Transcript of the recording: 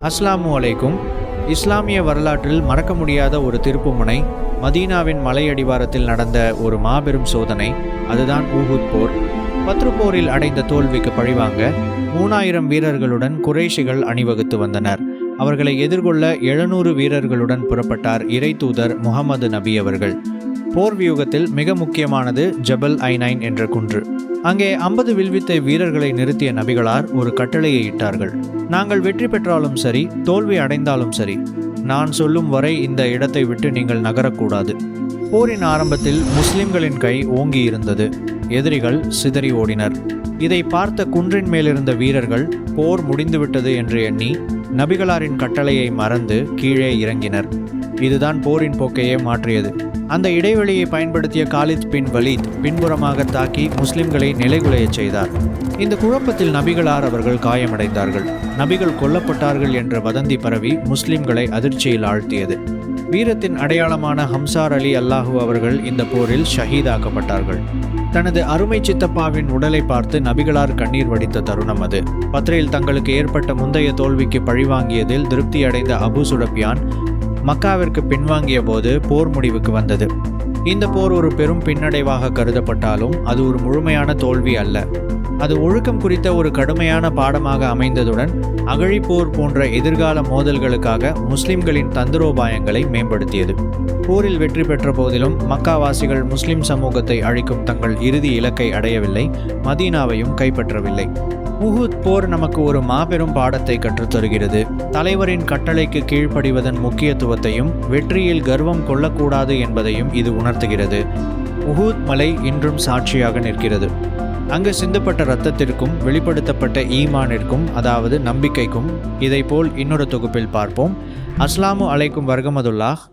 அஸ்ஸலாமு அலைக்கும். இஸ்லாமிய வரலாற்றில் மறக்க முடியாத ஒரு திருப்புமுனை, மதீனாவின் மலையடிவாரத்தில் நடந்த ஒரு மாபெரும் சோதனை. அதுதான் ஊஹுத் போர். பத்ரு போரில் அடைந்த தோல்விக்கு பழிவாங்க 3000 வீரர்களுடன் குறைஷிகள் அணிவகுத்து வந்தனர். அவர்களை எதிர்கொள்ள 700 வீரர்களுடன் புறப்பட்டார் இறை தூதர் முகமது நபி அவர்கள். போர் வியூகத்தில் மிக முக்கியமானது ஜபல் ஐனைன் என்ற குன்று. அங்கே 50 வில்வித்தை வீரர்களை நிறுத்திய நபிகளார் ஒரு கட்டளையை இட்டார்கள். நாங்கள் வெற்றி பெற்றாலும் சரி, தோல்வி அடைந்தாலும் சரி, நான் சொல்லும் வரை இந்த இடத்தை விட்டு நீங்கள் நகரக்கூடாது. போரின் ஆரம்பத்தில் முஸ்லிம்களின் கை ஓங்கி இருந்தது. எதிரிகள் சிதறி ஓடினர். இதை பார்த்த குன்றின் மேலிருந்த வீரர்கள் போர் முடிந்துவிட்டது என்று எண்ணி நபிகளாரின் கட்டளையை மறந்து கீழே இறங்கினர். இதுதான் போரின் போக்கையே மாற்றியது. அந்த இடைவெளியை பயன்படுத்திய காலித் பின் வலீத் பின்புறமாக தாக்கி முஸ்லிம்களை நிலைகுலையச் செய்தார். இந்த குழப்பத்தில் நபிகளார் அவர்கள் காயமடைந்தார்கள். நபிகள் கொல்லப்பட்டார்கள் என்ற வதந்தி பரவி முஸ்லிம்களை அதிர்ச்சியில் ஆழ்த்தியது. வீரத்தின் அடையாளமான ஹம்சார் அலி அல்லாஹூ அவர்கள் இந்த போரில் ஷஹீதாக்கப்பட்டார்கள். தனது அருமை சித்தப்பாவின் உடலை பார்த்து நபிகளார் கண்ணீர் வடித்த தருணம் அது. பத்ரில் தங்களுக்கு ஏற்பட்ட முந்தைய தோல்விக்கு பழிவாங்கியதில் திருப்தியடைந்த அபு சுஃபியான் மக்காவிற்கு பின்வாங்கிய போது போர் முடிவுக்கு வந்தது. இந்த போர் ஒரு பெரும் பின்னடைவாக கருதப்பட்டாலும் அது ஒரு முழுமையான தோல்வி அல்ல. அது ஒழுக்கம் குறித்த ஒரு கடுமையான பாடமாக அமைந்ததுடன் அகழிப்போர் போன்ற எதிர்கால மோதல்களுக்காக முஸ்லிம்களின் தந்திரோபாயங்களை மேம்படுத்தியது. போரில் வெற்றி பெற்ற போதிலும் மக்காவாசிகள் முஸ்லிம் சமூகத்தை அழிக்கும் தங்கள் இறுதி இலக்கை அடையவில்லை, மதீனாவையும் கைப்பற்றவில்லை. ஊஹுத் போர் நமக்கு ஒரு மாபெரும் பாடத்தை கற்றுத்தருகிறது. தலைவரின் கட்டளைக்கு கீழ்ப்படிவதன் முக்கியத்துவத்தையும் வெற்றியில் கர்வம் கொள்ளக்கூடாது என்பதையும் இது உணர்த்துகிறது. ஊஹுத் மலை இன்றும் சாட்சியாக நிற்கிறது. அங்கு சிந்தப்பட்ட இரத்தத்திற்கும் வெளிப்படுத்தப்பட்ட ஈமானிற்கும், அதாவது நம்பிக்கைக்கும். இதைப்போல் இன்னொரு தொகுப்பில் பார்ப்போம். அஸ்ஸலாமு அலைக்கும் வரஹ்மத்துல்லாஹ்.